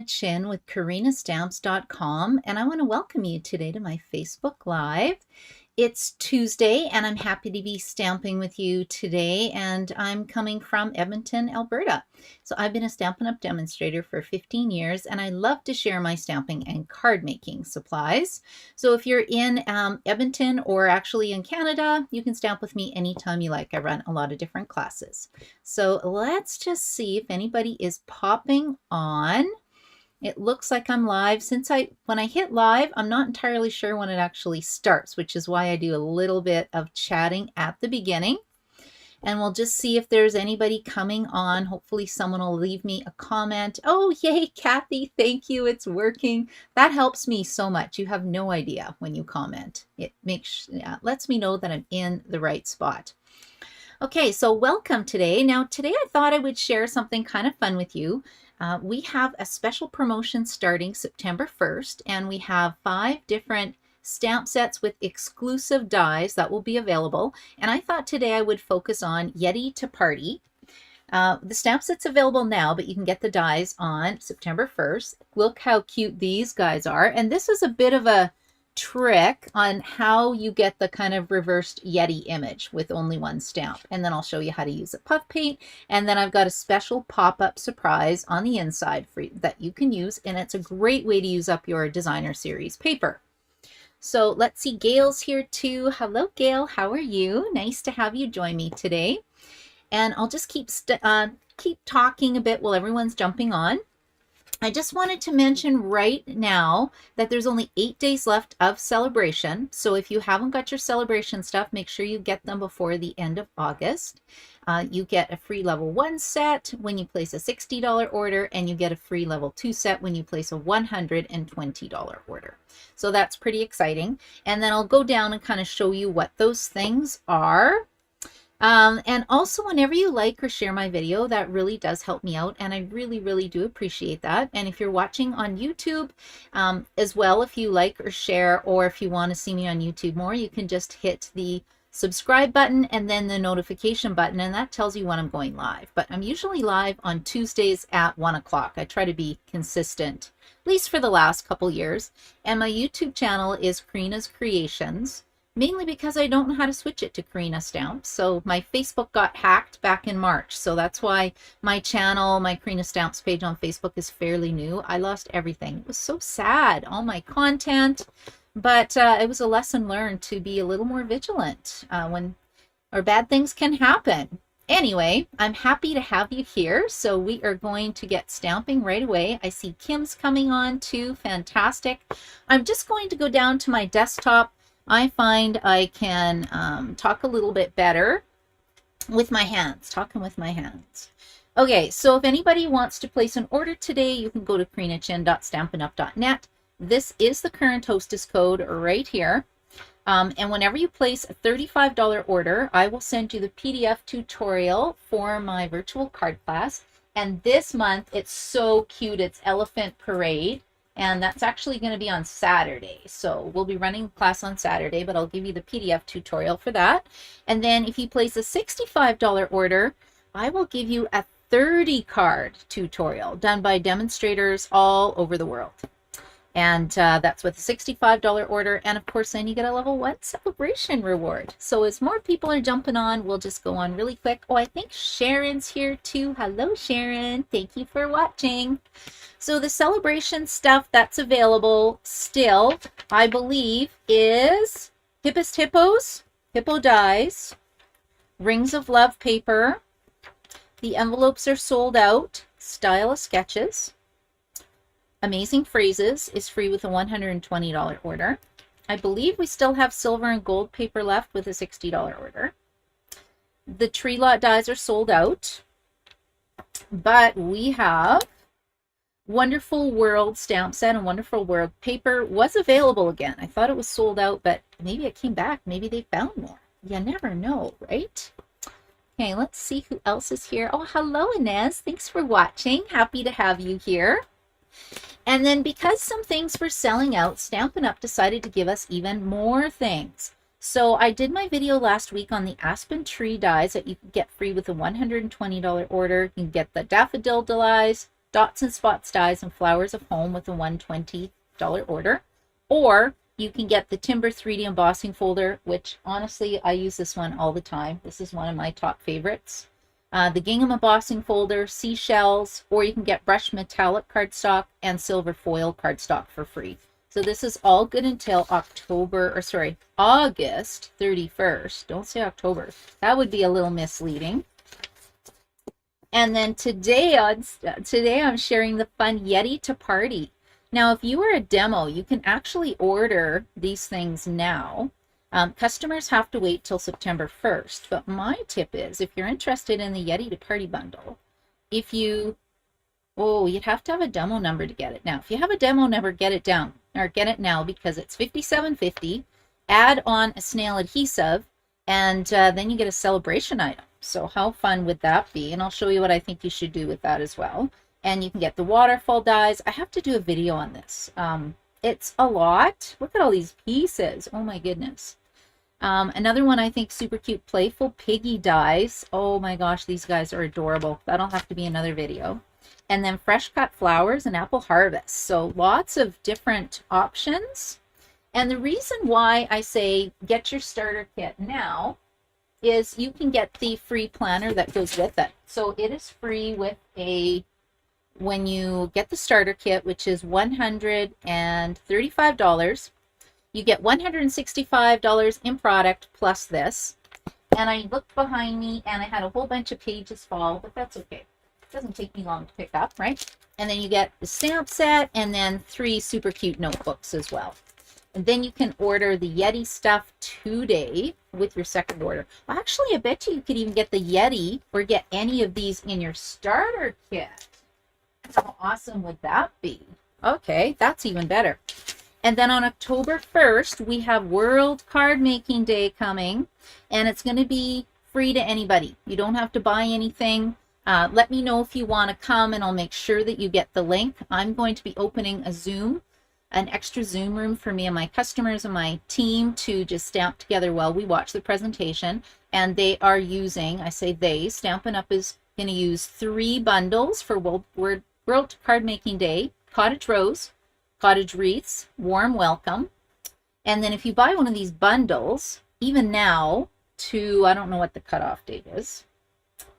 Chin with KarinaStamps.com, and I want to welcome you today to my Facebook Live. It's Tuesday, and I'm happy to be stamping with you today, and I'm coming from Edmonton, Alberta. So I've been a Stampin' Up! Demonstrator for 15 years, and I love to share my stamping and card making supplies. So if you're in Edmonton or actually in Canada, you can stamp with me anytime you like. I run a lot of different classes. So let's just see if anybody is popping on. It looks like I'm live. When I hit live, I'm not entirely sure when it actually starts, which is why I do a little bit of chatting at the beginning. And we'll just see if there's anybody coming on. Hopefully someone will leave me a comment. Oh, yay, Kathy, thank you. It's working. That helps me so much. You have no idea when you comment. It lets me know that I'm in the right spot. Okay, so welcome today. Now, today I thought I would share something kind of fun with you. We have a special promotion starting September 1st, and we have 5 different stamp sets with exclusive dies that will be available. And I thought today I would focus on Yeti To Party. The stamp set's available now, but you can get the dies on September 1st. Look how cute these guys are. And this is a bit of a trick on how you get the kind of reversed Yeti image with only one stamp, and then I'll show you how to use a puff paint, and then I've got a special pop-up surprise on the inside that you can use, and it's a great way to use up your designer series paper. So let's see, Gail's here too. Hello Gail, how are you? Nice to have you join me today. And I'll just keep talking a bit while everyone's jumping on. I just wanted to mention right now that there's only 8 days left of Sale-a-bration. So if you haven't got your Sale-a-bration stuff, make sure you get them before the end of August. You get a free level 1 set when you place a $60 order, and you get a free level 2 set when you place a $120 order. So that's pretty exciting. And then I'll go down and kind of show you what those things are. And also, whenever you like or share my video, that really does help me out, and I really, really do appreciate that. And if you're watching on YouTube as well, if you like or share, or if you want to see me on YouTube more, you can just hit the subscribe button and then the notification button, and that tells you when I'm going live. But I'm usually live on Tuesdays at 1 o'clock. I try to be consistent, at least for the last couple years. And my YouTube channel is Karina's Creations, mainly because I don't know how to switch it to Karina Stamps. So my Facebook got hacked back in March. So that's why my channel, my Karina Stamps page on Facebook is fairly new. I lost everything. It was so sad, all my content. But it was a lesson learned to be a little more vigilant when bad things can happen. Anyway, I'm happy to have you here. So we are going to get stamping right away. I see Kim's coming on too. Fantastic. I'm just going to go down to my desktop. I find I can talk a little bit better with my hands, talking with my hands. Okay, so if anybody wants to place an order today, you can go to karinachin.stampinup.net. This is the current hostess code right here. And whenever you place a $35 order, I will send you the PDF tutorial for my virtual card class. And this month, it's so cute. It's Elephant Parade. And that's actually going to be on Saturday. So we'll be running the class on Saturday, but I'll give you the PDF tutorial for that. And then if you place a $65 order, I will give you a 30 card tutorial done by demonstrators all over the world. And that's with a $65 order. And of course, then you get a level 1 Sale-a-bration reward. So as more people are jumping on, we'll just go on really quick. Oh, I think Sharon's here too. Hello, Sharon. Thank you for watching. So the Sale-a-bration stuff that's available still, I believe, is Hippest Hippos, Hippo Dies, Rings of Love paper. The envelopes are sold out. Style of Sketches. Amazing Phrases is free with a $120 order. I believe we still have silver and gold paper left with a $60 order. The Tree Lot dies are sold out, but we have Wonderful World stamp set and Wonderful World paper was available again. I thought it was sold out, but maybe it came back. Maybe they found more. You never know, right? Okay, let's see who else is here. Oh, hello, Inez. Thanks for watching. Happy to have you here. And then because some things were selling out, Stampin' Up! Decided to give us even more things. So I did my video last week on the Aspen Tree dies that you can get free with a $120 order. You can get the Daffodil dies, Dots and Spots Dies and Flowers of Home with a $120 order. Or you can get the Timber 3D embossing folder, which honestly, I use this one all the time. This is one of my top favorites. The gingham embossing folder, seashells, or you can get brushed metallic cardstock and silver foil cardstock for free. So this is all good until August 31st. Don't say October. That would be a little misleading. And then today I'm sharing the fun Yeti To Party. Now, if you are a demo, you can actually order these things now. Customers have to wait till September 1st. But my tip is, if you're interested in the Yeti To Party bundle, you'd have to have a demo number to get it now. If you have a demo number, get it now, because it's $57.50. Add on a snail adhesive, and then you get a Sale-a-bration item. So how fun would that be? And I'll show you what I think you should do with that as well. And you can get the waterfall dies. I have to do a video on this. It's a lot. Look at all these pieces. Oh my goodness. Another one I think super cute, playful piggy dies. Oh my gosh, these guys are adorable. That'll have to be another video. And then fresh cut flowers and apple harvest. So lots of different options. And the reason why I say get your starter kit now is you can get the free planner that goes with it. So it is free with when you get the starter kit, which is $135, you get $165 in product plus this. And I looked behind me and I had a whole bunch of pages fall, but that's okay. It doesn't take me long to pick up, right? And then you get the stamp set and then 3 super cute notebooks as well. And then you can order the Yeti stuff today with your second order. Well, actually, I bet you could even get the Yeti or get any of these in your starter kit. How awesome would that be? Okay, that's even better. And then on October 1st, we have World Card Making Day coming, and it's going to be free to anybody. You don't have to buy anything. Let me know if you want to come, and I'll make sure that you get the link. I'm going to be opening an extra Zoom room for me and my customers and my team to just stamp together while we watch the presentation. And they are using, I say they, Stampin' Up! Is going to use 3 bundles for World Card Making Day: Cottage Rose, Cottage Wreaths, Warm Welcome. And then if you buy one of these bundles, even now to, I don't know what the cutoff date is,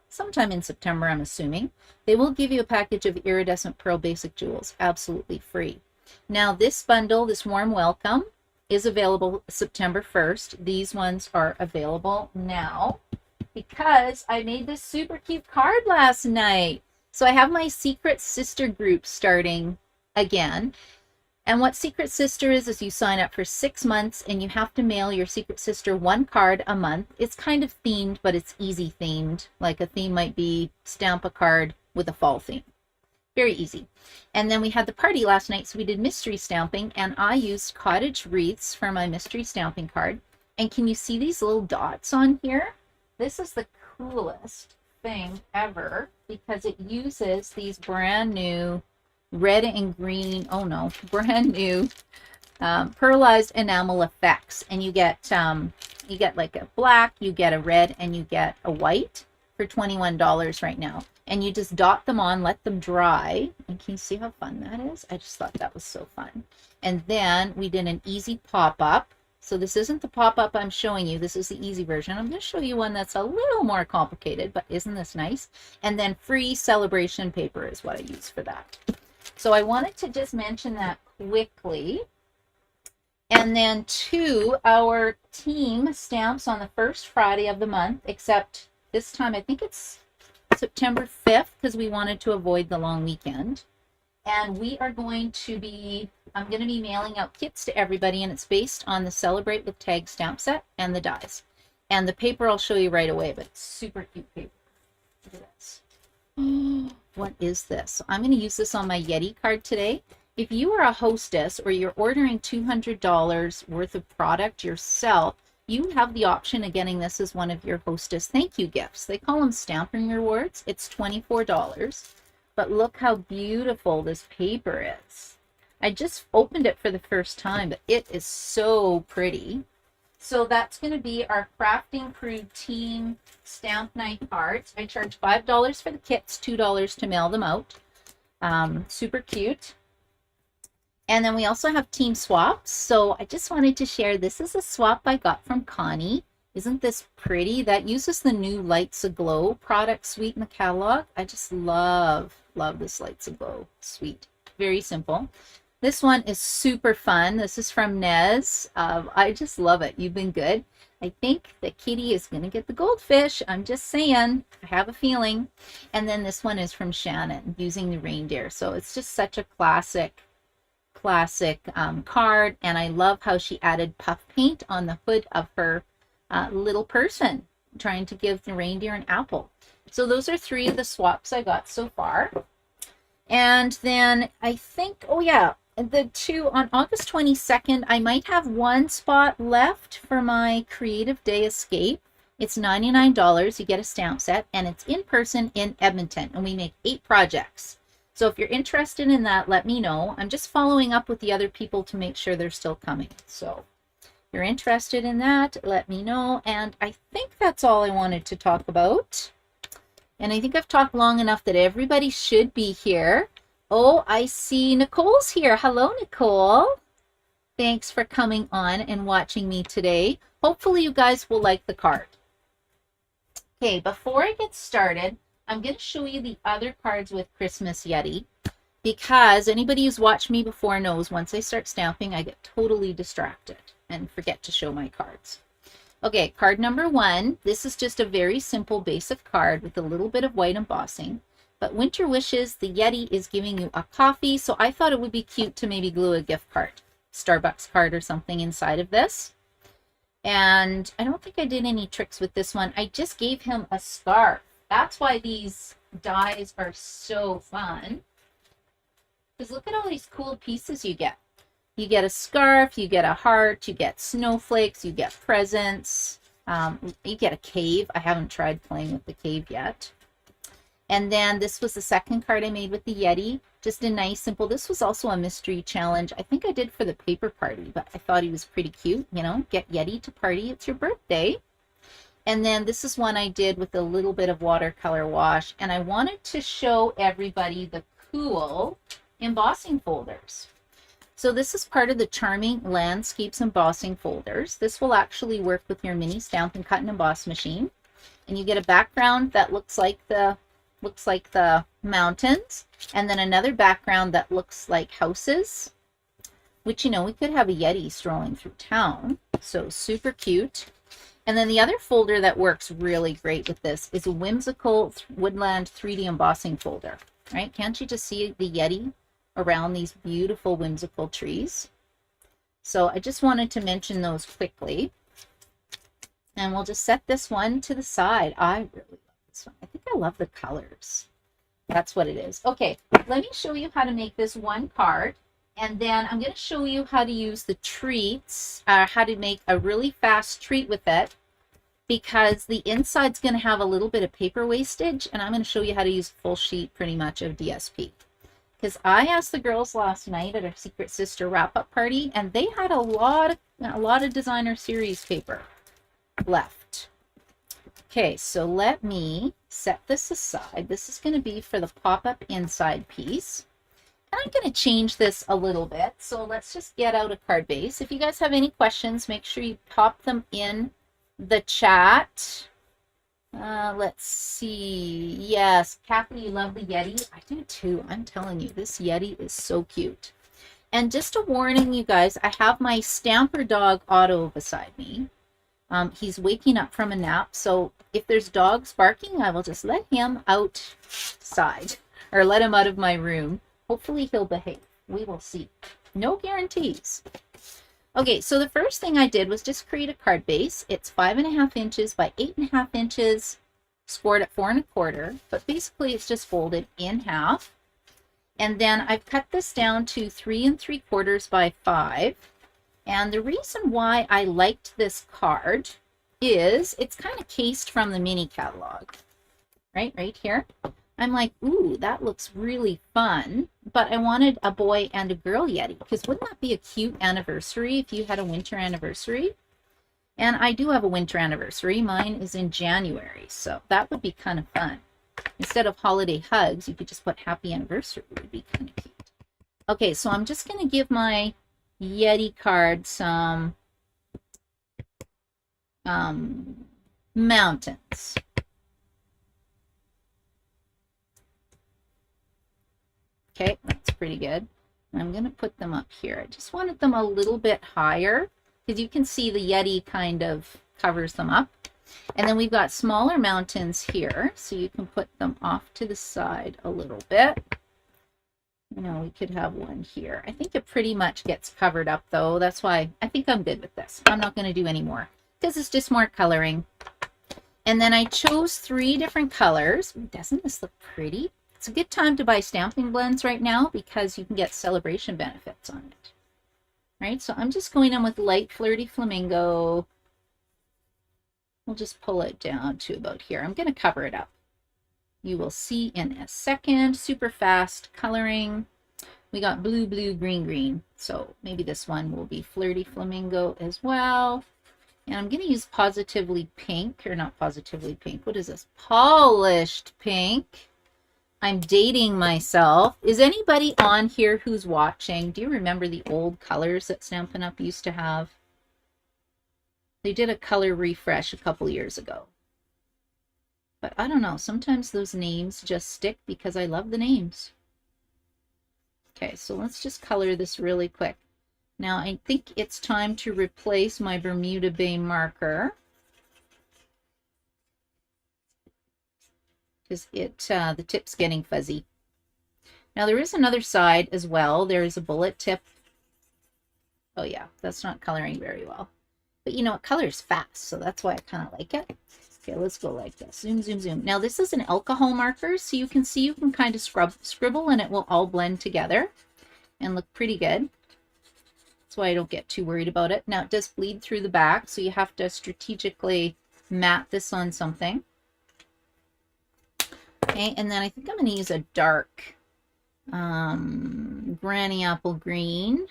sometime in September, I'm assuming, they will give you a package of iridescent pearl basic jewels, absolutely free. Now this bundle, this Warm Welcome, is available September 1st. These ones are available now because I made this super cute card last night. So I have my Secret Sister group starting again. And what Secret Sister is you sign up for 6 months and you have to mail your Secret Sister 1 card a month. It's kind of themed, but it's easy themed. Like a theme might be stamp a card with a fall theme. Very easy. And then we had the party last night, so we did mystery stamping, and I used Cottage Wreaths for my mystery stamping card. And can you see these little dots on here? This is the coolest thing ever because it uses these brand new red and green, brand new pearlized enamel effects. And you get like a black, you get a red, and you get a white for $21 right now. And you just dot them on, let them dry. And can you see how fun that is? I just thought that was so fun. And then we did an easy pop-up. So this isn't the pop-up I'm showing you. This is the easy version. I'm going to show you one that's a little more complicated, but isn't this nice? And then free Sale-a-bration paper is what I use for that. So I wanted to just mention that quickly. And then our team stamps on the first Friday of the month, except this time I think it's September 5th because we wanted to avoid the long weekend. And I'm going to be mailing out kits to everybody, and it's based on the Celebrate with Tag stamp set and the dies. And the paper I'll show you right away, but it's super cute paper. Look at this. What is this? So I'm going to use this on my Yeti card today. If you are a hostess or you're ordering $200 worth of product yourself, you have the option of getting this as one of your hostess thank you gifts. They call them stamping rewards. It's $24. But look how beautiful this paper is. I just opened it for the first time, but it is so pretty. So that's going to be our Crafting Crew Team Stamp Night cards. I charge $5 for the kits, $2 to mail them out. Super cute. And then we also have team swaps. So I just wanted to share, this is a swap I got from Connie. Isn't this pretty? That uses the new Lights Aglow product suite in the catalog. I just love this Lights Aglow suite. Very simple. This one is super fun. This is from Nez. I just love it. You've been good. I think that Kitty is going to get the goldfish. I'm just saying. I have a feeling. And then this one is from Shannon, using the reindeer. So it's just such a classic card. And I love how she added puff paint on the hood of her little person, trying to give the reindeer an apple. So those are 3 of the swaps I got so far. And then I think, oh yeah, the 2 on August 22nd, I might have 1 spot left for my Creative Day Escape. It's $99. You get a stamp set, and it's in person in Edmonton, and we make 8 projects. So if you're interested in that, let me know. I'm just following up with the other people to make sure they're still coming. So if you're interested in that, let me know. And I think that's all I wanted to talk about. And I think I've talked long enough that everybody should be here. Oh, I see Nicole's here. Hello, Nicole. Thanks for coming on and watching me today. Hopefully you guys will like the card. Okay, before I get started, I'm going to show you the other cards with Christmas Yeti, because anybody who's watched me before knows once I start stamping, I get totally distracted and forget to show my cards. Okay, card number 1. This is just a very simple basic card with a little bit of white embossing. But Winter Wishes, the Yeti is giving you a coffee, so I thought it would be cute to maybe glue a gift card, Starbucks card or something inside of this. And I don't think I did any tricks with this one. I just gave him a scarf. That's why these dies are so fun. Because look at all these cool pieces you get. You get a scarf, you get a heart, you get snowflakes, you get presents, you get a cave. I haven't tried playing with the cave yet. And then this was the second card I made with the Yeti. Just a nice, simple, this was also a mystery challenge. I think I did for the paper party, but I thought he was pretty cute. You know, get Yeti to party, it's your birthday. And then this is one I did with a little bit of watercolor wash. And I wanted to show everybody the cool embossing folders. So this is part of the Charming Landscapes embossing folders. This will actually work with your mini Stamp and Cut and Emboss machine. And you get a background that looks like the mountains, and then another background that looks like houses, which, you know, we could have a Yeti strolling through town. So super cute. And then the other folder that works really great with this is a whimsical woodland 3D embossing folder, right? Can't you just see the Yeti around these beautiful whimsical trees? So I just wanted to mention those quickly. And we'll just set this one to the side. I really love this one. I think I love the colors. That's what it is. Okay, let me show you how to make this one card. And then I'm going to show you how to use the treats, how to make a really fast treat with it, because the inside's going to have a little bit of paper wastage. And I'm going to show you how to use a full sheet pretty much of DSP. Because I asked the girls last night at our Secret Sister wrap-up party, and they had a lot of designer series paper left. Okay, so let me set this aside. This is going to be for the pop-up inside piece. And I'm going to change this a little bit. So let's just get out a card base. If you guys have any questions, make sure you pop them in the chat. Let's see. Yes, Kathy, you love the Yeti. I do too. I'm telling you, this Yeti is so cute. And just a warning, you guys, I have my Stamper dog Otto beside me. He's waking up from a nap, so if there's dogs barking, I will just let him outside, or let him out of my room. Hopefully he'll behave. We will see. No guarantees. Okay, so the first thing I did was just create a card base. It's 5.5 inches by 8.5 inches, scored at 4 1/4, but basically it's just folded in half. And then I've cut this down to 3 3/4 by 5. And the reason why I liked this card is it's kind of cased from the mini catalog, right here. I'm like, ooh, that looks really fun, but I wanted a boy and a girl Yeti, because wouldn't that be a cute anniversary if you had a winter anniversary? And I do have a winter anniversary. Mine is in January, so that would be kind of fun. Instead of holiday hugs, you could just put happy anniversary. It would be kind of cute. Okay, so I'm just going to give my Yeti card some mountains. Okay, that's pretty good. I'm going to put them up here. I just wanted them a little bit higher because you can see the Yeti kind of covers them up. And then we've got smaller mountains here, so you can put them off to the side a little bit. You know, we could have one here. I think it pretty much gets covered up though. That's why I think I'm good with this. I'm not going to do any more because it's just more coloring. And then I chose 3 different colors. Ooh, doesn't this look pretty? It's a good time to buy stamping blends right now because you can get Sale-a-bration benefits on it. Right, so I'm just going in with light flirty flamingo. We'll just pull it down to about here. I'm going to cover it up. You will see in a second. Super fast coloring. We got blue, blue, green, green. So maybe this one will be flirty flamingo as well. And I'm going to use positively pink, or not positively pink. What is this? Polished pink. I'm dating myself. Is anybody on here who's watching? Do you remember the old colors that Stampin' Up! Used to have? They did a color refresh a couple years ago. But I don't know. Sometimes those names just stick because I love the names. Okay, so let's just color this really quick. Now I think it's time to replace my Bermuda Bay marker. Because the tip's getting fuzzy. Now there is another side as well. There is a bullet tip. Oh yeah, that's not coloring very well. But you know, it colors fast, so that's why I kind of like it. Okay, let's go like this. Zoom, zoom, zoom. Now this is an alcohol marker, so you can see you can kind of scribble and it will all blend together and look pretty good. That's why I don't get too worried about it. Now it does bleed through the back, so you have to strategically mat this on something. Okay, and then I think I'm going to use a dark Granny Apple Green.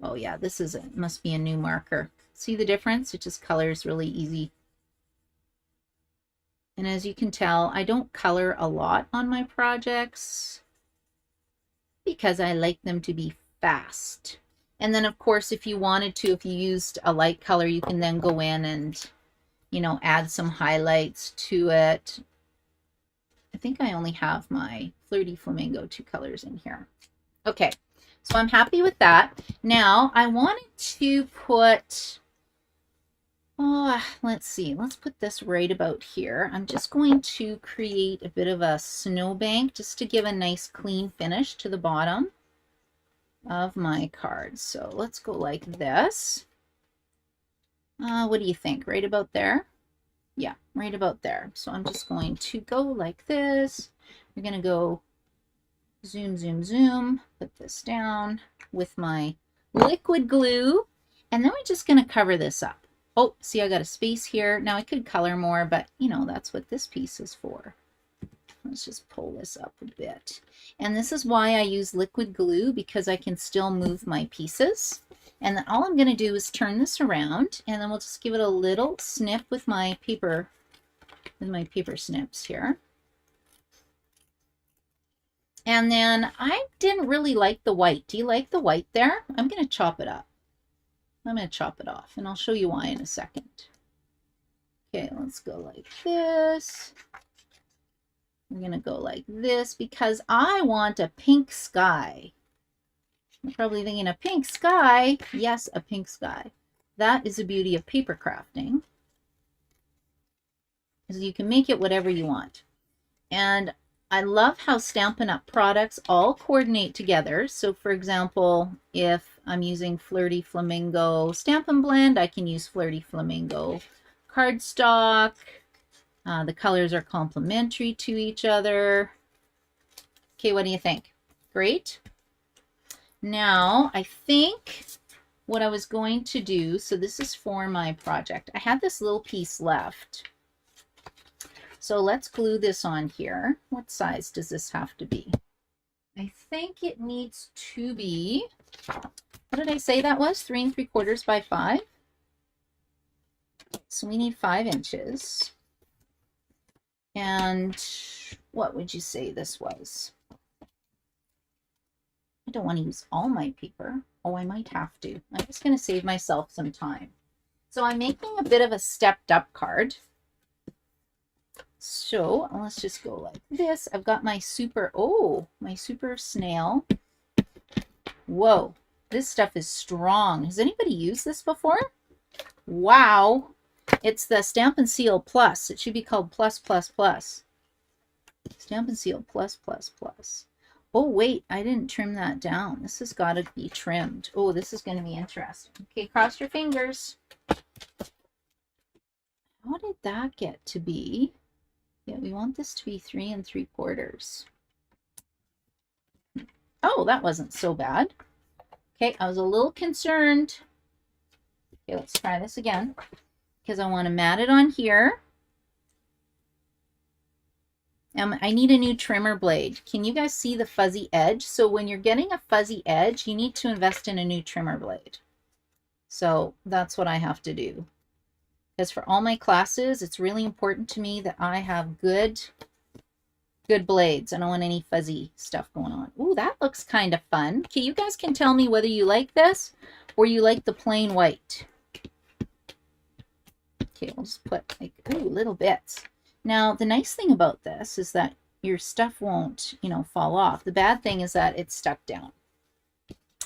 Oh yeah, this is must be a new marker. See the difference? It just colors really easy. And as you can tell, I don't color a lot on my projects because I like them to be fast. And then of course, if you wanted to, if you used a light color, you can then go in and, you know, add some highlights to it. I think I only have my Flirty Flamingo 2 colors in here. Okay, so I'm happy with that. Now I wanted to put, let's see, let's put this right about here. I'm just going to create a bit of a snowbank just to give a nice clean finish to the bottom of my card. So let's go like this. What do you think? Right about there? Yeah, right about there. So I'm just going to go like this. We're going to go zoom, zoom, zoom. Put this down with my liquid glue. And then we're just going to cover this up. Oh, see, I got a space here. Now I could color more, but you know, that's what this piece is for. Let's just pull this up a bit. And this is why I use liquid glue, because I can still move my pieces. And then all I'm going to do is turn this around, and then we'll just give it a little snip with my paper snips here. And then I didn't really like the white. Do you like the white there? I'm going to chop it up. I'm going to chop it off, and I'll show you why in a second. Okay, let's go like this. We're going to go like this because I want a pink sky. You're probably thinking, a pink sky? Yes, a pink sky. That is the beauty of paper crafting, is you can make it whatever you want. And I love how Stampin' Up! Products all coordinate together. So for example, if I'm using Flirty Flamingo Stampin' Blend, I can use Flirty Flamingo cardstock. The colors are complementary to each other. Okay, what do you think? Great. Now, I think what I was going to do, so this is for my project. I had this little piece left. So let's glue this on here. What size does this have to be? I think it needs to be, what did I say that was? 3 3/4 by 5. So we need 5 inches. And what would you say this was? I don't want to use all my paper. Oh, I might have to. I'm just going to save myself some time. So I'm making a bit of a stepped up card. So let's just go like this. I've got my super snail. Whoa, this stuff is strong. Has anybody used this before? Wow. It's the Stamp and Seal Plus. It should be called Plus Plus Plus. Stamp and Seal Plus Plus Plus. Oh, wait, I didn't trim that down. This has got to be trimmed. Oh, this is going to be interesting. Okay, cross your fingers. How did that get to be? Yeah, we want this to be 3 3/4. Oh, that wasn't so bad. Okay, I was a little concerned. Okay, let's try this again because I want to mat it on here. I need a new trimmer blade. Can you guys see the fuzzy edge? So when you're getting a fuzzy edge, you need to invest in a new trimmer blade. So that's what I have to do. Because for all my classes, it's really important to me that I have good blades. I don't want any fuzzy stuff going on. Ooh, that looks kind of fun. Okay, you guys can tell me whether you like this or you like the plain white. Okay, we'll just put like, ooh, little bits. Now, the nice thing about this is that your stuff won't, fall off. The bad thing is that it's stuck down.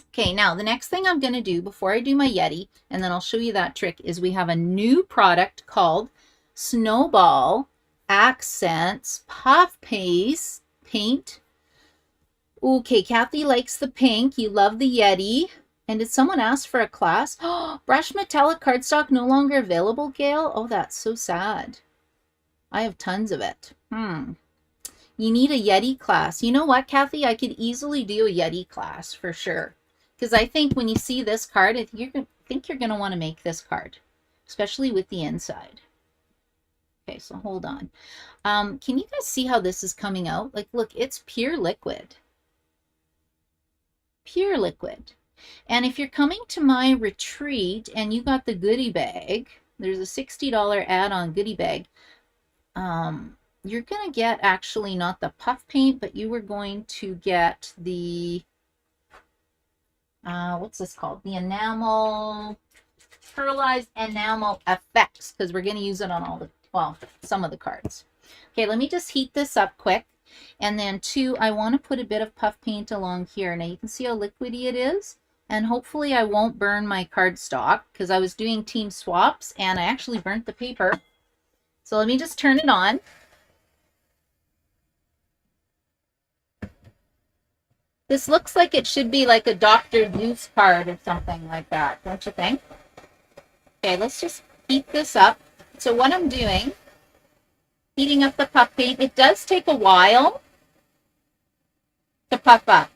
Okay, now the next thing I'm going to do before I do my Yeti, and then I'll show you that trick, is we have a new product called Snowball Accents Puff Paint. Okay, Kathy likes the pink. You love the Yeti. And did someone ask for a class? Oh, brush metallic cardstock no longer available, Gail? Oh, that's so sad. I have tons of it. You need a Yeti class. You know what, Kathy? I could easily do a Yeti class for sure. Because I think when you see this card, I think you're going to want to make this card, especially with the inside. Okay, so hold on. Can you guys see how this is coming out? Like, look, it's pure liquid. Pure liquid. And if you're coming to my retreat and you got the goodie bag, there's a $60 add-on goodie bag. You're going to get actually not the puff paint, but you were going to get the, what's this called? The enamel, pearlized enamel effects, because we're going to use it on all the, well, some of the cards. Okay, let me just heat this up quick. And then two, I want to put a bit of puff paint along here. Now you can see how liquidy it is. And hopefully I won't burn my cardstock because I was doing team swaps and I actually burnt the paper. So let me just turn it on. This looks like it should be like a Dr. Goose card or something like that, don't you think? Okay, let's just heat this up. So what I'm doing, heating up the puff paint, it does take a while to puff up.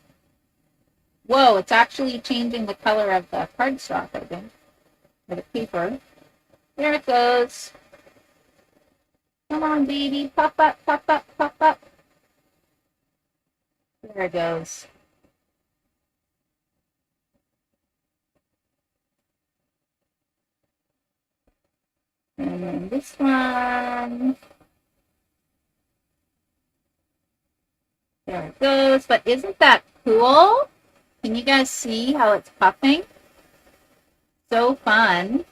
Whoa, it's actually changing the color of the cardstock, I think, or the paper. There it goes. Come on, baby. Puff up, puff up, puff up. There it goes. And then this one. There it goes. But isn't that cool? Can you guys see how it's puffing? So fun.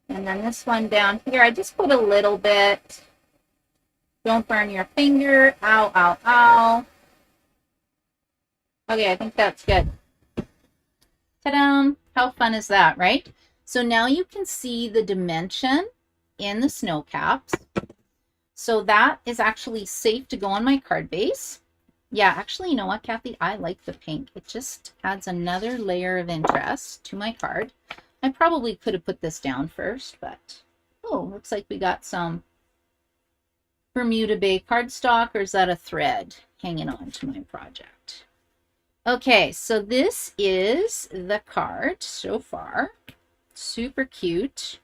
And then this one down here, I just put a little bit. Don't burn your finger. Ow, ow, ow. Okay, I think that's good. Ta-da! How fun is that, right? So now you can see the dimension in the snow caps. So that is actually safe to go on my card base. Yeah, actually, you know what, Kathy? I like the pink. It just adds another layer of interest to my card. I probably could have put this down first, but oh, looks like we got some Bermuda Bay cardstock, or is that a thread hanging on to my project? Okay, so this is the card so far. Super cute.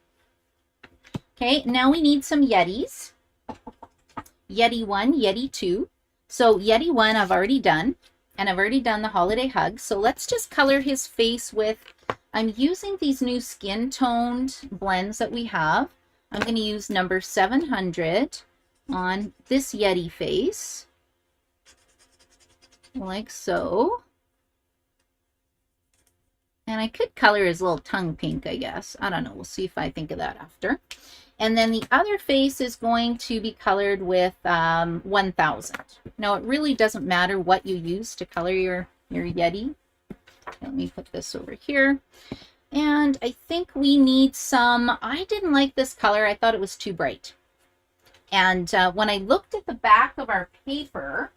Okay, now we need some Yetis. Yeti 1, Yeti 2. So Yeti 1 I've already done, and I've already done the holiday hug. So let's just color his face with, I'm using these new skin toned blends that we have. I'm going to use number 700 on this Yeti face, like so. And I could color his little tongue pink, I guess. I don't know. We'll see if I think of that after. And then the other face is going to be colored with 1000. Now, it really doesn't matter what you use to color your Yeti. Let me put this over here. And I think we need some, I didn't like this color. I thought it was too bright. And when I looked at the back of our paper,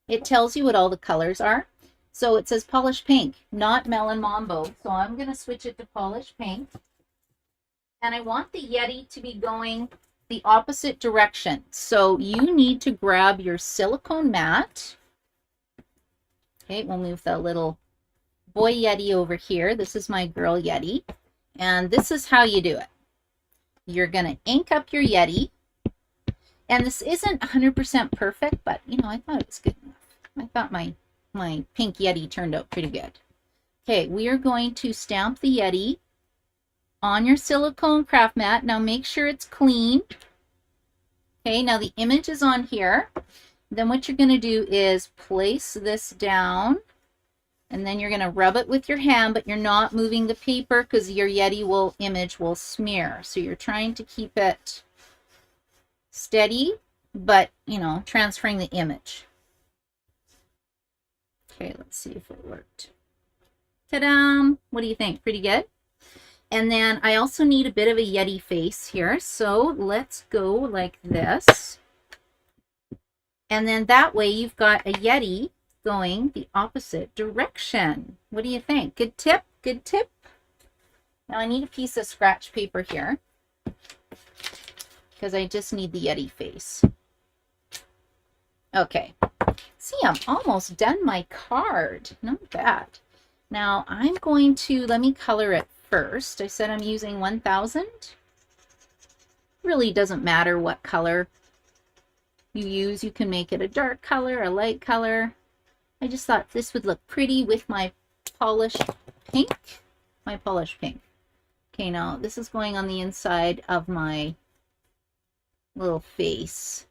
it tells you what all the colors are. So it says polished pink, not melon mambo. So I'm going to switch it to polished pink. And I want the Yeti to be going the opposite direction. So you need to grab your silicone mat. Okay, we'll move the little boy Yeti over here. This is my girl Yeti. And this is how you do it. You're going to ink up your Yeti. And this isn't 100% perfect, but, you know, I thought it was good enough. I thought my pink Yeti turned out pretty good. Okay, we are going to stamp the Yeti on your silicone craft mat. Now make sure it's clean. Okay, now the image is on here. Then what you're going to do is place this down, and then you're going to rub it with your hand, but you're not moving the paper because your Yeti image will smear. So you're trying to keep it steady, but, you know, transferring the image. Okay, let's see if it worked. Ta-da! What do you think? Pretty good? And then I also need a bit of a Yeti face here. So let's go like this. And then that way you've got a Yeti going the opposite direction. What do you think? Good tip? Good tip? Now I need a piece of scratch paper here because I just need the Yeti face. Okay. See, I'm almost done my card. Not bad. Now I'm going to, let me color it first. I said I'm using 1000. Really doesn't matter what color you use. You can make it a dark color, a light color. I just thought this would look pretty with my polished pink. My polished pink. Okay, now this is going on the inside of my little face.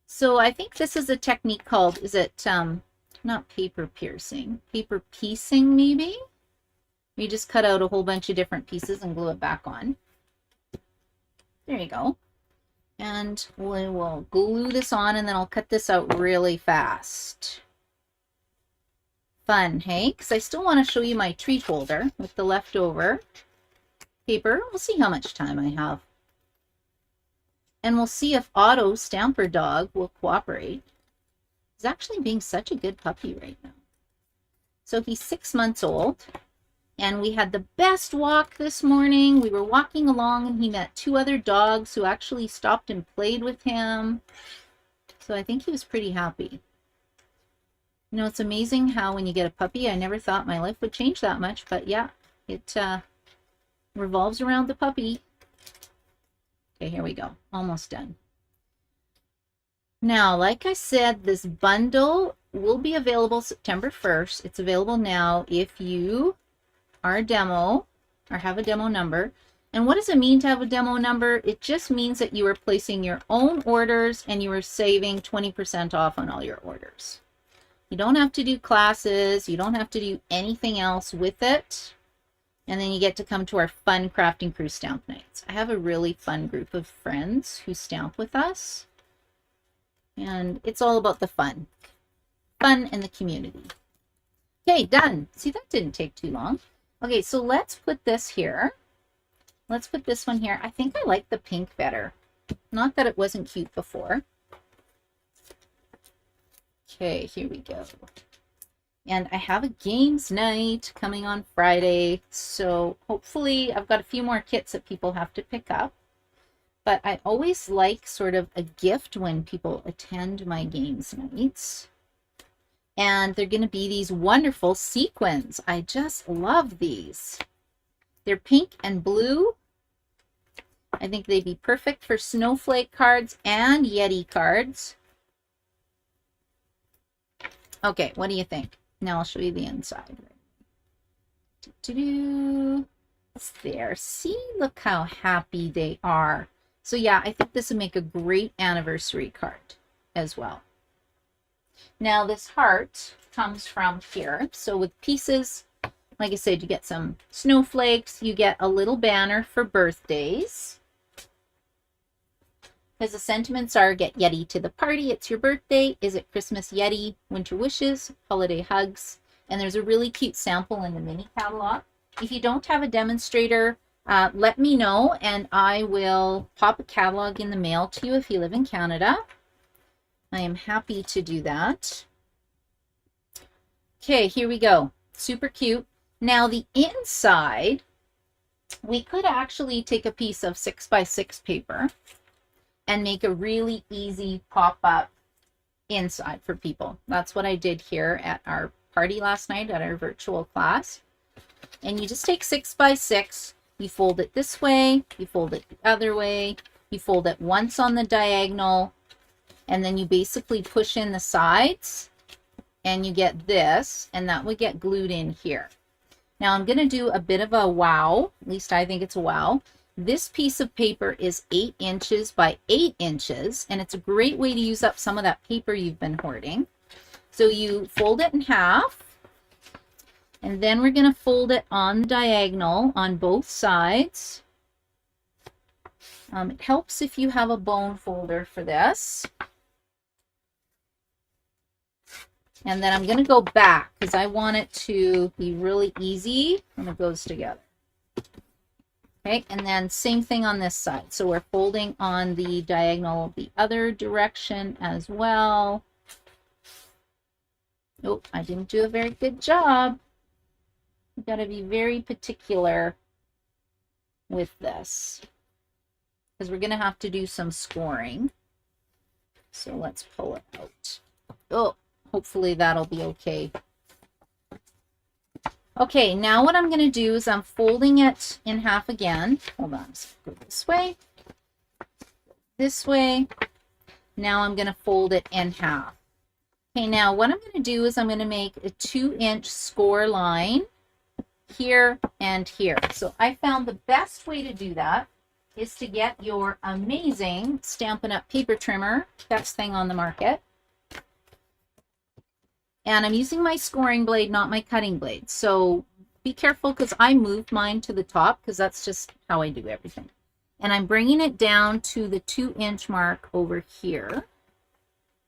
So I think this is a technique called, is it not paper piercing, paper piecing maybe? You just cut out a whole bunch of different pieces and glue it back on. There you go. And we will glue this on, and then I'll cut this out really fast. Fun, hey? Because I still want to show you my treat holder with the leftover paper. We'll see how much time I have. And we'll see if Otto, Stamper Dog, will cooperate. He's actually being such a good puppy right now. So he's 6 months old. And we had the best walk this morning. We were walking along and he met 2 other dogs who actually stopped and played with him. So I think he was pretty happy. You know, it's amazing how when you get a puppy, I never thought my life would change that much. But yeah, it revolves around the puppy. Okay, here we go. Almost done. Now, like I said, this bundle will be available September 1st. It's available now if you are a demo or have a demo number. And what does it mean to have a demo number? It just means that you are placing your own orders and you are saving 20% off on all your orders. You don't have to do classes. You don't have to do anything else with it. And then you get to come to our fun crafting crew stamp nights. I have a really fun group of friends who stamp with us. And it's all about the fun. Fun and the community. Okay, done. See, that didn't take too long. Okay, so let's put this here. Let's put this one here. I think I like the pink better. Not that it wasn't cute before. Okay, here we go. And I have a games night coming on Friday. So hopefully I've got a few more kits that people have to pick up. But I always like sort of a gift when people attend my games nights. And they're going to be these wonderful sequins. I just love these. They're pink and blue. I think they'd be perfect for snowflake cards and Yeti cards. Okay, what do you think? Now I'll show you the inside. It's there. See, look how happy they are. So yeah, I think this would make a great anniversary card as well. Now this heart comes from here. So with pieces, like I said, you get some snowflakes, you get a little banner for birthdays. Because the sentiments are, get Yeti to the party, it's your birthday, is it Christmas Yeti, winter wishes, holiday hugs, and there's a really cute sample in the mini catalog. If you don't have a demonstrator, let me know and I will pop a catalog in the mail to you if you live in Canada. I am happy to do that. Okay, here we go. Super cute. Now the inside, we could actually take a piece of 6x6 paper and make a really easy pop-up inside for people. That's what I did here at our party last night at our virtual class. And you just take 6x6, you fold it this way, you fold it the other way, you fold it once on the diagonal, and then you basically push in the sides and you get this, and that would get glued in here. Now I'm going to do a bit of a wow, at least I think it's a wow. This piece of paper is 8 inches by 8 inches, and it's a great way to use up some of that paper you've been hoarding. So you fold it in half, and then we're going to fold it on the diagonal on both sides. It helps if you have a bone folder for this. And then I'm going to go back because I want it to be really easy when it goes together. Okay, and then same thing on this side. So we're folding on the diagonal the other direction as well. Oh, I didn't do a very good job. You've got to be very particular with this because we're going to have to do some scoring. So let's pull it out. Oh, hopefully that'll be okay. Okay, now what I'm going to do is I'm folding it in half again. Hold on, so go this way. Now I'm going to fold it in half. Okay, now what I'm going to do is I'm going to make a 2-inch score line here and here. So I found the best way to do that is to get your amazing Stampin' Up! Paper trimmer, best thing on the market. And I'm using my scoring blade, not my cutting blade. So be careful because I moved mine to the top because that's just how I do everything. And I'm bringing it down to the 2-inch mark over here.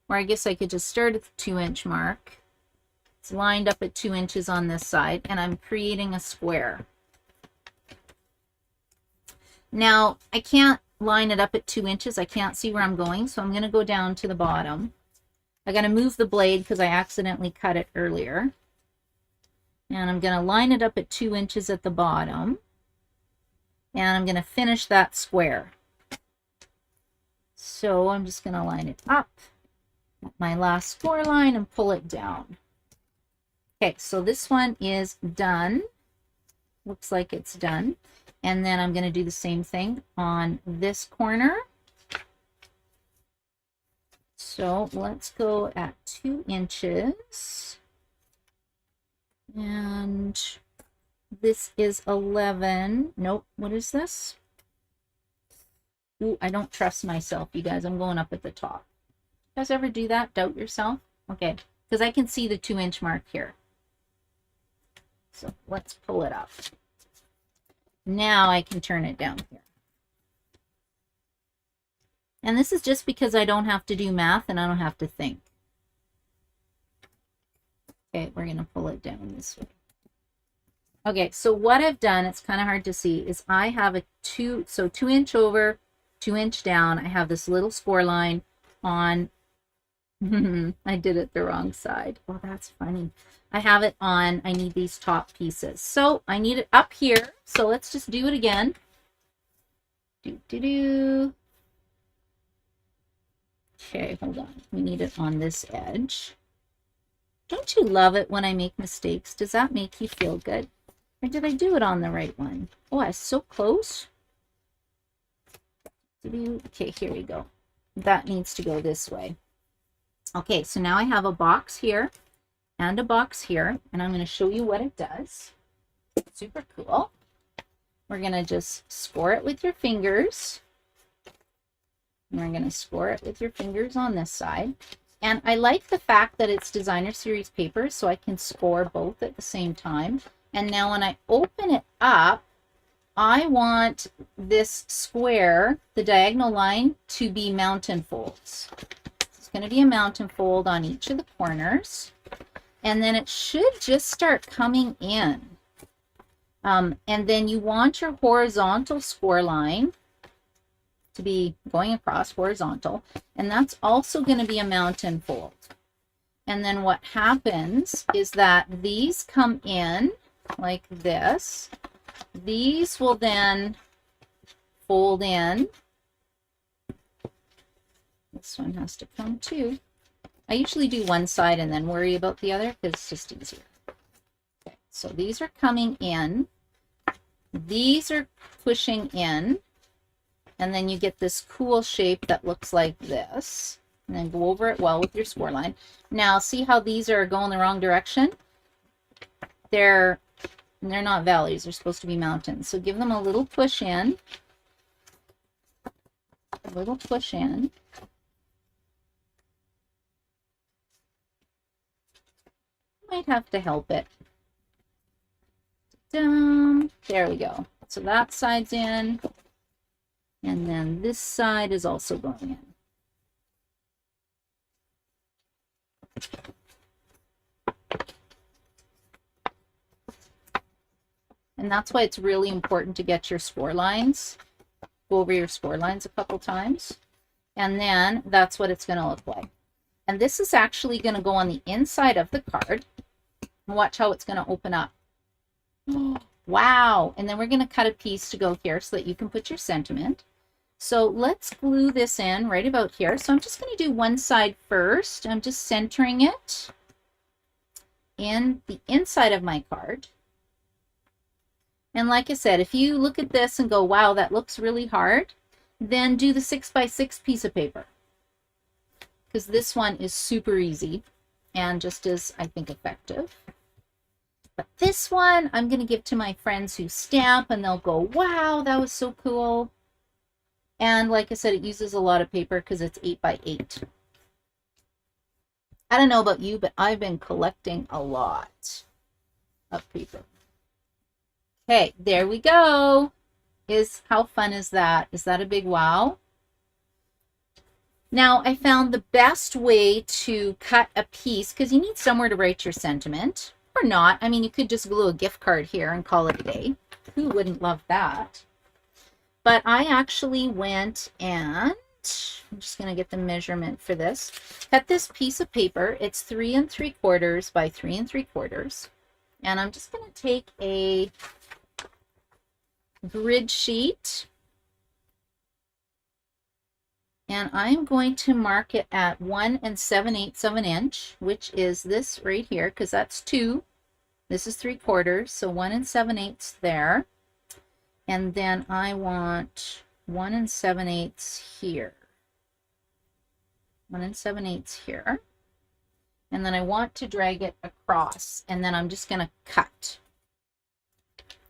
Or I guess I could just start at the 2-inch mark. It's lined up at 2 inches on this side. And I'm creating a square. Now, I can't line it up at 2 inches. I can't see where I'm going. So I'm going to go down to the bottom. I got to move the blade because I accidentally cut it earlier. And I'm going to line it up at 2 inches at the bottom. And I'm going to finish that square. So I'm just going to line it up at my last score line and pull it down. Okay, so this one is done. Looks like it's done. And then I'm going to do the same thing on this corner. So let's go at 2 inches. And this is 11. Nope, what is this? Ooh, I don't trust myself, you guys. I'm going up at the top. You guys ever do that? Doubt yourself? Okay, because I can see the 2-inch mark here. So let's pull it up. Now I can turn it down here. And this is just because I don't have to do math and I don't have to think. Okay, we're going to pull it down this way. Okay, so what I've done, it's kind of hard to see, is I have a 2-inch over, 2-inch down. I have this little score line on, I did it the wrong side. Oh, that's funny. I have it on, I need these top pieces. So I need it up here. So let's just do it again. Okay, hold on. We need it on this edge. Don't you love it when I make mistakes? Does that make you feel good? Or did I do it on the right one? Oh, I was so close. Okay, here we go. That needs to go this way. Okay, so now I have a box here and a box here, and I'm going to show you what it does. Super cool. We're going to just score it with your fingers. And we're going to score it with your fingers on this side. And I like the fact that it's designer series paper, so I can score both at the same time. And now when I open it up, I want this square, the diagonal line, to be mountain folds. It's going to be a mountain fold on each of the corners. And then it should just start coming in. And then you want your horizontal score line to be going across horizontal. And that's also going to be a mountain fold. And then what happens is that these come in like this. These will then fold in. This one has to come too. I usually do one side and then worry about the other because it's just easier. Okay, so these are coming in. These are pushing in. And then you get this cool shape that looks like this. And then go over it well with your score line. Now, see how these are going the wrong direction? They're not valleys. They're supposed to be mountains. So give them a little push in. A little push in. Might have to help it. There we go. So that side's in. And then this side is also going in. And that's why it's really important to get your score lines. Go over your score lines a couple times. And then that's what it's going to look like. And this is actually going to go on the inside of the card. Watch how it's going to open up. Wow. And then we're going to cut a piece to go here so that you can put your sentiment. So let's glue this in right about here. So I'm just going to do one side first. I'm just centering it in the inside of my card. And like I said, if you look at this and go, wow, that looks really hard, then do the 6x6 piece of paper. Because this one is super easy and just as, I think, effective. But this one, I'm going to give to my friends who stamp, and they'll go, wow, that was so cool. And like I said, it uses a lot of paper because it's 8x8. I don't know about you, but I've been collecting a lot of paper. Okay, there we go. How fun is that? Is that a big wow? Now, I found the best way to cut a piece, because you need somewhere to write your sentiment, or not. I mean, you could just glue a gift card here and call it a day. Who wouldn't love that? But I actually went and, I'm just going to get the measurement for this. Cut this piece of paper. It's 3 3/4 by 3 3/4. And I'm just going to take a grid sheet. And I'm going to mark it at 1 7/8 of an inch, which is this right here, because that's 2. This is 3/4, so 1 7/8 there. And then I want 1 7/8 here. 1 7/8 here. And then I want to drag it across. And then I'm just going to cut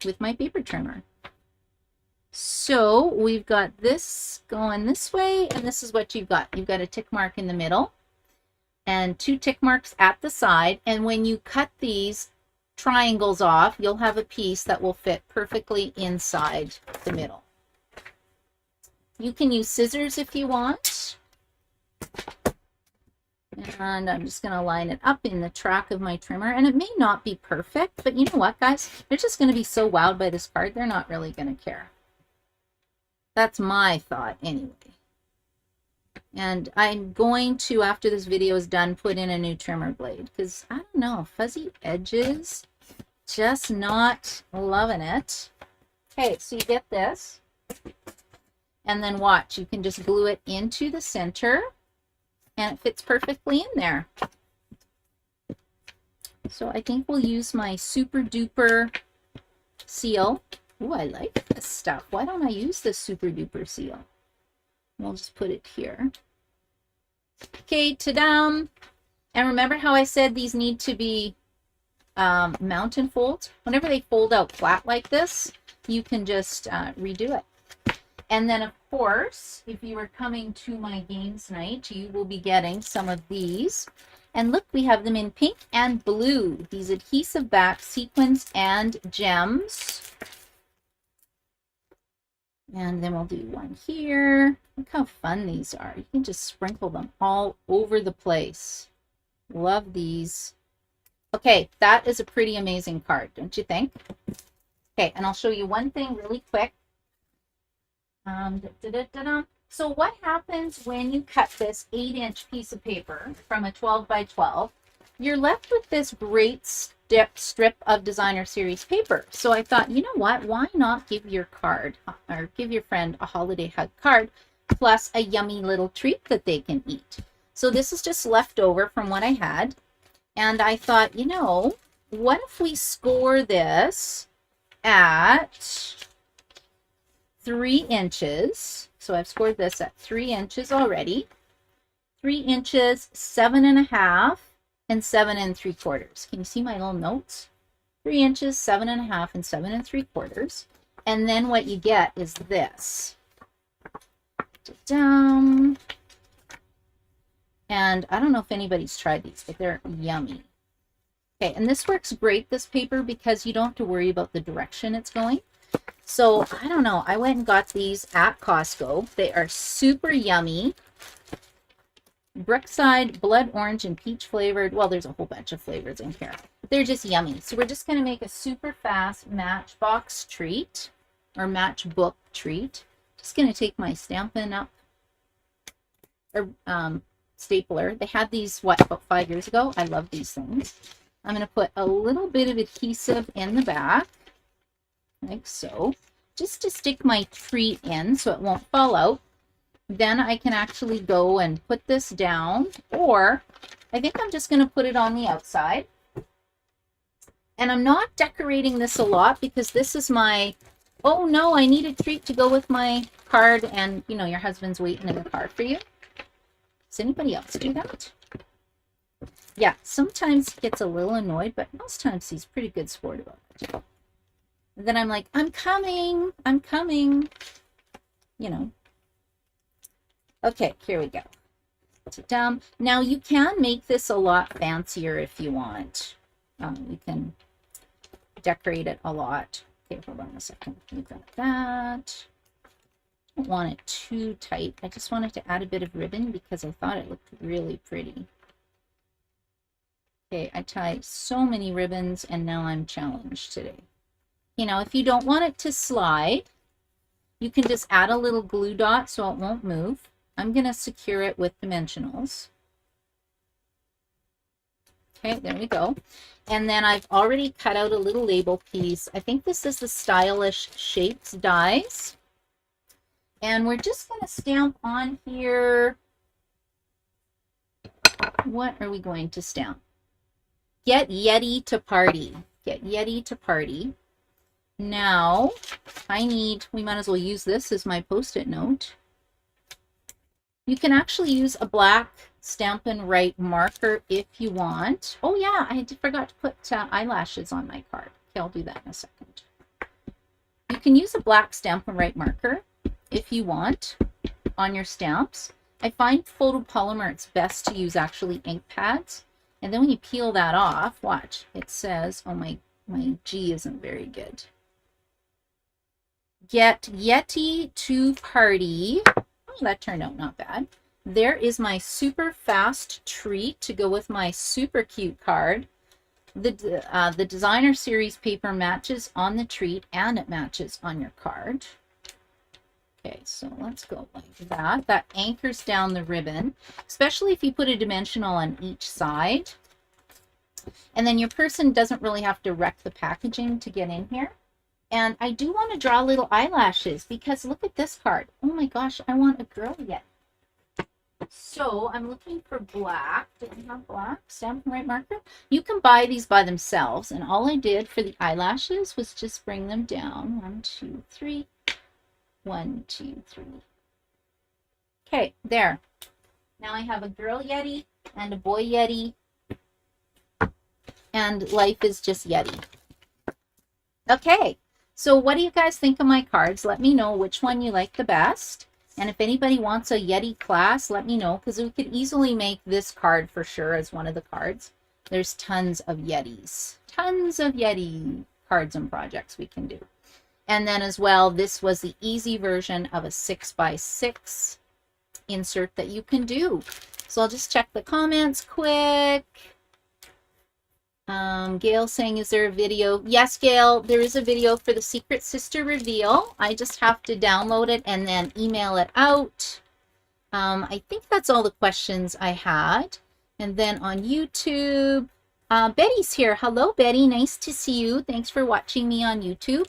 with my paper trimmer. So we've got this going this way, and this is what you've got. You've got a tick mark in the middle and 2 tick marks at the side. And when you cut these triangles off, you'll have a piece that will fit perfectly inside the middle. You can use scissors if you want. And I'm just going to line it up in the track of my trimmer. And it may not be perfect, but you know what, guys? They're just going to be so wowed by this card, they're not really going to care. That's my thought anyway. And I'm going to, after this video is done, put in a new trimmer blade. Because, I don't know, fuzzy edges, just not loving it. Okay, so you get this. And then watch, you can just glue it into the center. And it fits perfectly in there. So I think we'll use my super duper seal. Ooh, I like this stuff. Why don't I use this super duper seal? We'll just put it here. Okay, ta-da! And remember how I said these need to be mountain folds? Whenever they fold out flat like this, you can just redo it. And then, of course, if you are coming to my games night, you will be getting some of these. And look, we have them in pink and blue. These adhesive back sequins and gems. And then we'll do one here. Look how fun these are. You can just sprinkle them all over the place. Love these. Okay, that is a pretty amazing card, don't you think? Okay, and I'll show you one thing really quick. So what happens when you cut this 8-inch piece of paper from a 12 by 12? You're left with this great strip of designer series paper. So I thought, you know what? Why not give your card or give your friend a holiday hug card plus a yummy little treat that they can eat? So this is just left over from what I had. And I thought, you know, what if we score this at 3 inches? So I've scored this at 3 inches already. 3 inches, 7.5, and 7 3/4. Can you see my little notes? 3 inches, 7.5, and 7 3/4. And then what you get is this. And I don't know if anybody's tried these, but they're yummy. Okay, and this works great, this paper, because you don't have to worry about the direction it's going. So, I don't know. I went and got these at Costco. They are super yummy. Brookside, blood orange, and peach flavored. Well, there's a whole bunch of flavors in here. They're just yummy. So, we're just going to make a super fast matchbox treat or matchbook treat. Just going to take my Stampin' Up! Or stapler. They had these, what, about 5 years ago? I love these things. I'm going to put a little bit of adhesive in the back. Like so, just to stick my treat in so it won't fall out. Then I can actually go and put this down, or I think I'm just going to put it on the outside. And I'm not decorating this a lot because this is my, oh no, I need a treat to go with my card, and you know, your husband's waiting in the car for you. Does anybody else do that? Yeah, sometimes he gets a little annoyed, but most times he's pretty good sport about it. And then I'm like, I'm coming, you know. Okay, here we go. Now you can make this a lot fancier if you want. You can decorate it a lot. Okay, hold on a second. We've got that. I don't want it too tight. I just wanted to add a bit of ribbon because I thought it looked really pretty. Okay, I tied so many ribbons and now I'm challenged today. You know, if you don't want it to slide, you can just add a little glue dot so it won't move. I'm going to secure it with dimensionals. Okay, there we go. And then I've already cut out a little label piece. I think this is the Stylish Shapes dies. And we're just going to stamp on here. What are we going to stamp? Get Yeti to Party. Get Yeti to Party. Now, we might as well use this as my post-it note. You can actually use a black Stampin' Write marker if you want. Oh yeah, I forgot to put eyelashes on my card. Okay, I'll do that in a second. You can use a black Stampin' Write marker if you want on your stamps. I find photopolymer, it's best to use actually ink pads. And then when you peel that off, watch, it says, oh my G isn't very good. Get Yeti To Party. Oh, that turned out not bad. There is my super fast treat to go with my super cute card. The designer series paper matches on the treat and it matches on your card. Okay, so let's go like that. That anchors down the ribbon, especially if you put a dimensional on each side. And then your person doesn't really have to wreck the packaging to get in here. And I do want to draw little eyelashes because look at this card. Oh my gosh, I want a girl yet. So I'm looking for black. Do I have black? Stampin' Write marker? You can buy these by themselves. And all I did for the eyelashes was just bring them down. 1, 2, 3. 1, 2, 3. Okay, there. Now I have a girl Yeti and a boy Yeti. And life is just Yeti. Okay, so what do you guys think of my cards? Let me know which one you like the best. And if anybody wants a Yeti class, let me know, because we could easily make this card for sure as one of the cards. There's tons of Yetis. Tons of Yeti cards and projects we can do. And then as well, this was the easy version of a 6x6 insert that you can do. So I'll just check the comments quick. Gail saying, is there a video? Yes, Gail, there is a video for the Secret Sister reveal. I just have to download it and then email it out. I think that's all the questions I had. And then on YouTube, Betty's here. Hello, Betty. Nice to see you. Thanks for watching me on YouTube.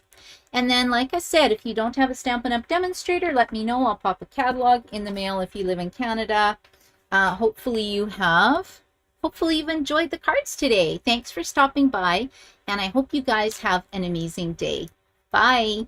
And then, like I said, if you don't have a Stampin' Up! Demonstrator, let me know. I'll pop a catalog in the mail if you live in Canada. Hopefully you have. Hopefully you've enjoyed the cards today. Thanks for stopping by, and I hope you guys have an amazing day. Bye.